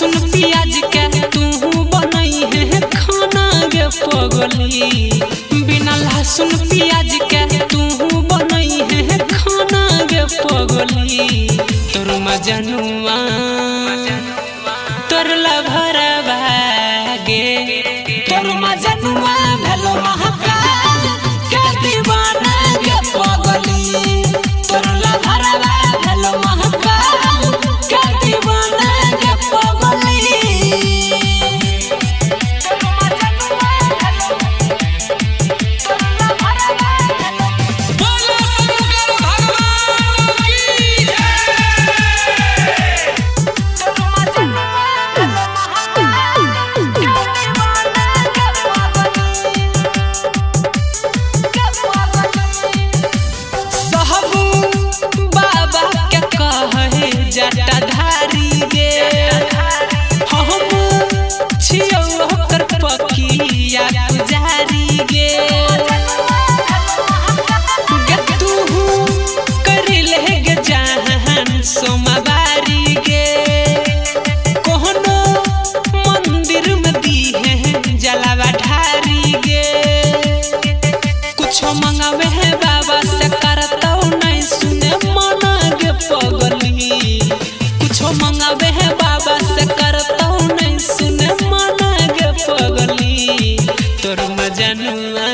लहसुन प्याज के तू बनई है खाना गे पगली। बिना लहसुन प्याज के तू बनई है खाना गे पगली। तोर मजनुआ तोर लभरवा गे तोर मजनुआ भेलो महाकाल के दीवाना गे पगली। तोर लभरवा भेलो महाकाल के दीवाना गे पगली। जटाधारी गे हम छियौ ओकर पकिया पुजारी गे। तू करिले गे जहान सोमवारी गे। कोनो मंदिर में दीहे जलावा ढारी गे। कुछ मंगावे है बाबा से करतौ नहीं सुने मना गे पगली। कुछ मंगावे है बाबा से करतौ नहीं सुने मना गे पगली। तोर मजनुआ